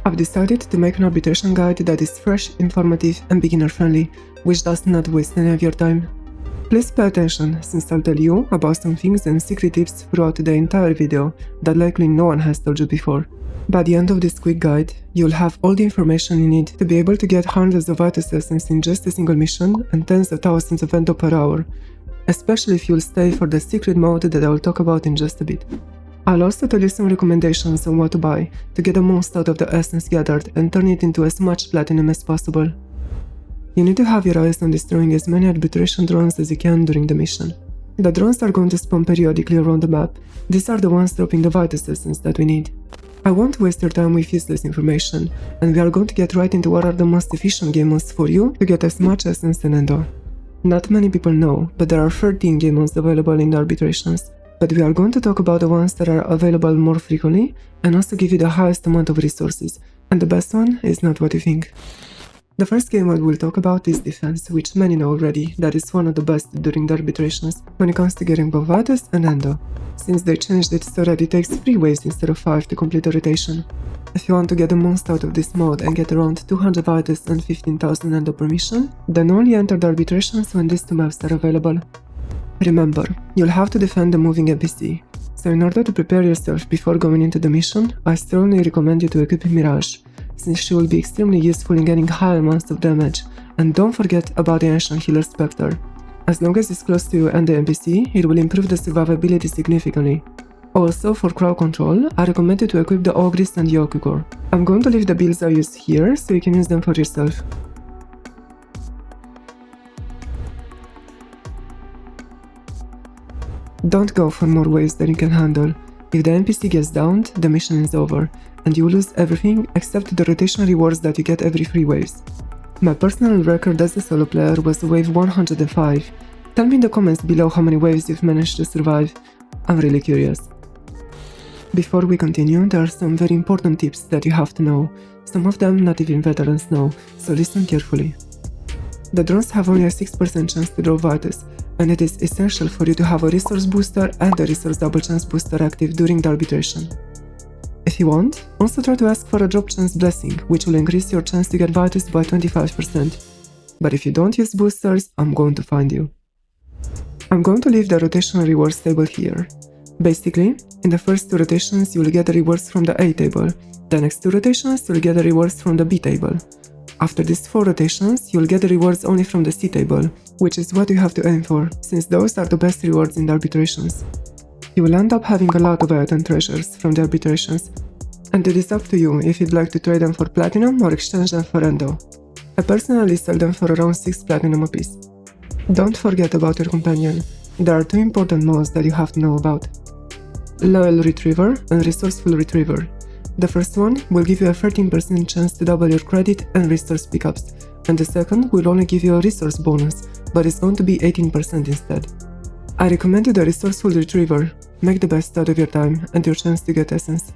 I've decided to make an arbitration guide that is fresh, informative and beginner-friendly, which does not waste any of your time. Please pay attention, since I'll tell you about some things and secret tips throughout the entire video that likely no one has told you before. By the end of this quick guide, you'll have all the information you need to be able to get hundreds of Vitus essence in just a single mission and tens of thousands of Endo per hour, especially if you'll stay for the secret mode that I'll talk about in just a bit. I'll also tell you some recommendations on what to buy to get the most out of the essence gathered and turn it into as much platinum as possible. You need to have your eyes on destroying as many arbitration drones as you can during the mission. The drones are going to spawn periodically around the map. These are the ones dropping the Vitus essence that we need. I won't waste your time with useless information, and we are going to get right into what are the most efficient game modes for you to get as much essence and Endo. Not many people know, but there are 13 game modes available in the arbitrations, but we are going to talk about the ones that are available more frequently and also give you the highest amount of resources, and the best one is not what you think. The first game mode we'll talk about is Defense, which many know already that is one of the best during the arbitrations when it comes to getting both Vitus and Endo, since they changed it so that it takes 3 waves instead of 5 to complete a rotation. If you want to get the most out of this mode and get around 200 Vitus and 15,000 Endo per mission, then only enter the arbitrations when these two maps are available. Remember, you'll have to defend the moving NPC, so in order to prepare yourself before going into the mission, I strongly recommend you to equip Mirage, since she will be extremely useful in getting high amounts of damage, and don't forget about the Ancient Healer Spectre. As long as it's close to you and the NPC, it will improve the survivability significantly. Also, for crowd control, I recommend you to equip the Ogris and Yokugor. I'm going to leave the builds I use here so you can use them for yourself. Don't go for more waves than you can handle. If the NPC gets downed, the mission is over, and you lose everything except the rotation rewards that you get every 3 waves. My personal record as a solo player was wave 105. Tell me in the comments below how many waves you've managed to survive. I'm really curious. Before we continue, there are some very important tips that you have to know. Some of them not even veterans know, so listen carefully. The drones have only a 6% chance to drop Vitus, and it is essential for you to have a resource booster and a resource double chance booster active during the arbitration. If you want, also try to ask for a drop chance blessing, which will increase your chance to get Vitus by 25%. But if you don't use boosters, I'm going to find you. I'm going to leave the rotational rewards table here. Basically, in the first 2 rotations you'll get the rewards from the A table, the next 2 rotations you'll get the rewards from the B table. After these 4 rotations, you'll get the rewards only from the C table, which is what you have to aim for, since those are the best rewards in the arbitrations. You will end up having a lot of Ayatan treasures from the arbitrations, and it is up to you if you'd like to trade them for platinum or exchange them for Endo. I personally sell them for around 6 platinum apiece. Don't forget about your companion. There are 2 important modes that you have to know about: Loyal Retriever and Resourceful Retriever. The first one will give you a 13% chance to double your credit and resource pickups, and the second will only give you a resource bonus, but it's going to be 18% instead. I recommend you the Resourceful Retriever. Make the best out of your time and your chance to get essence.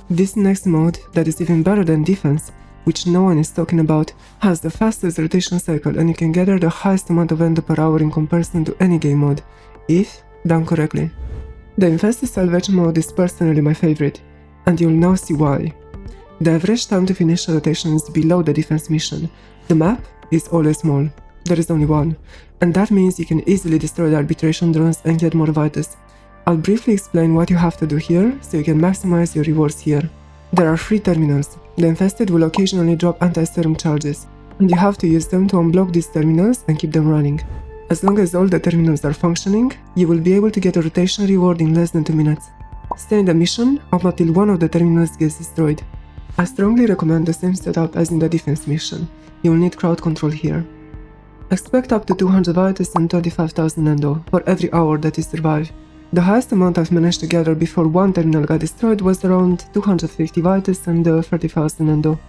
This next mode, that is even better than Defense, which no one is talking about, has the fastest rotation cycle and you can gather the highest amount of Endo per hour in comparison to any game mode, if done correctly. The Infested Salvage mode is personally my favorite, and you'll now see why. The average time to finish a rotation is below the defense mission. The map is always small. There is only one, and that means you can easily destroy the arbitration drones and get more Vitus. I'll briefly explain what you have to do here so you can maximize your rewards here. There are 3 terminals. The Infested will occasionally drop anti-serum charges, and you have to use them to unblock these terminals and keep them running. As long as all the terminals are functioning, you will be able to get a rotation reward in less than 2 minutes. Stay in the mission up until one of the terminals gets destroyed. I strongly recommend the same setup as in the defense mission. You will need crowd control here. Expect up to 200 Vitus and 25,000 Endo for every hour that you survive. The highest amount I've managed to gather before one terminal got destroyed was around 250 Vitus and 30,000 Endo.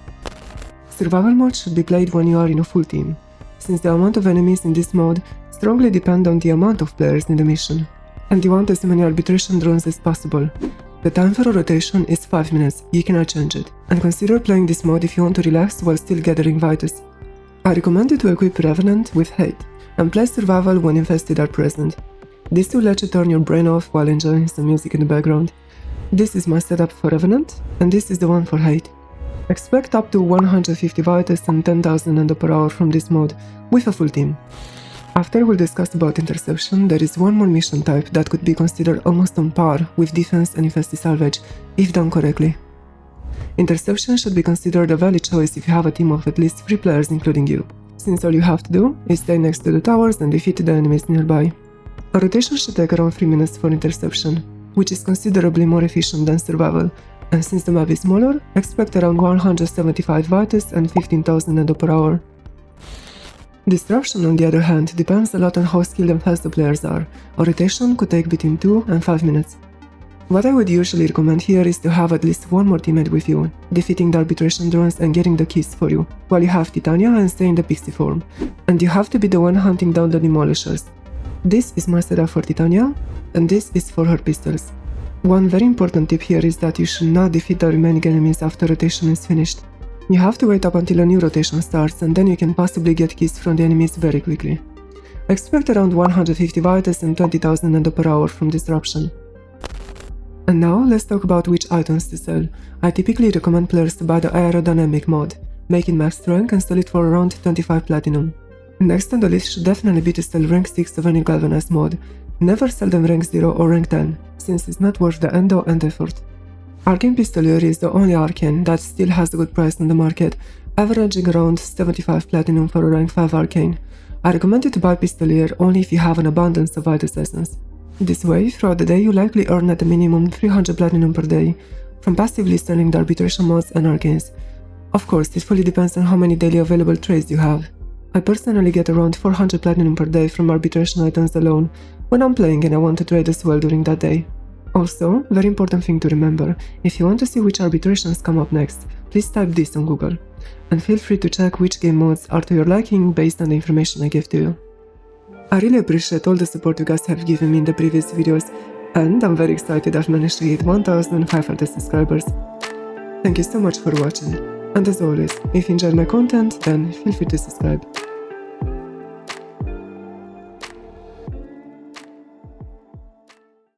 Survival mode should be played when you are in a full team, since the amount of enemies in this mode strongly depend on the amount of players in the mission, and you want as many arbitration drones as possible. The time for a rotation is 5 minutes, you cannot change it, and consider playing this mode if you want to relax while still gathering Vitus. I recommend you to equip Revenant with Hate, and play Survival when Infested are present. This will let you turn your brain off while enjoying some music in the background. This is my setup for Revenant, and this is the one for Hate. Expect up to 150 Vitus and 10,000 Endo per hour from this mode, with a full team. After we'll discuss about Interception, there is one more mission type that could be considered almost on par with Defense and Infested Salvage, if done correctly. Interception should be considered a valid choice if you have a team of at least 3 players including you, since all you have to do is stay next to the towers and defeat the enemies nearby. A rotation should take around 3 minutes for Interception, which is considerably more efficient than survival, and since the map is smaller, expect around 175 Vitus and 15,000 Endo per hour. Disruption, on the other hand, depends a lot on how skilled and fast the players are. A rotation could take between 2 and 5 minutes. What I would usually recommend here is to have at least one more teammate with you, defeating the arbitration drones and getting the keys for you, while you have Titania and stay in the pixie form. And you have to be the one hunting down the demolishers. This is my setup for Titania, and this is for her pistols. One very important tip here is that you should not defeat the remaining enemies after rotation is finished. You have to wait up until a new rotation starts, and then you can possibly get keys from the enemies very quickly. Expect around 150 Vitus and 20,000 Endo per hour from Disruption. And now let's talk about which items to sell. I typically recommend players to buy the aerodynamic mode, make it max rank and sell it for around 25 platinum. Next on the list should definitely be to sell rank 6 of any galvanized mode. Never sell them rank 0 or rank 10, since it's not worth the endo and effort. Arcane Pistolier is the only arcane that still has a good price on the market, averaging around 75 platinum for a rank 5 arcane. I recommend you to buy Pistolier only if you have an abundance of Vitus Essence. This way, throughout the day you likely earn at a minimum 300 platinum per day, from passively selling the arbitration modes and arcanes. Of course, it fully depends on how many daily available trades you have. I personally get around 400 platinum per day from arbitration items alone, when I'm playing and I want to trade as well during that day. Also, very important thing to remember, if you want to see which arbitrations come up next, please type this on Google. And feel free to check which game modes are to your liking based on the information I gave to you. I really appreciate all the support you guys have given me in the previous videos, and I'm very excited I've managed to hit 1,500 subscribers. Thank you so much for watching, and as always, if you enjoyed my content, then feel free to subscribe.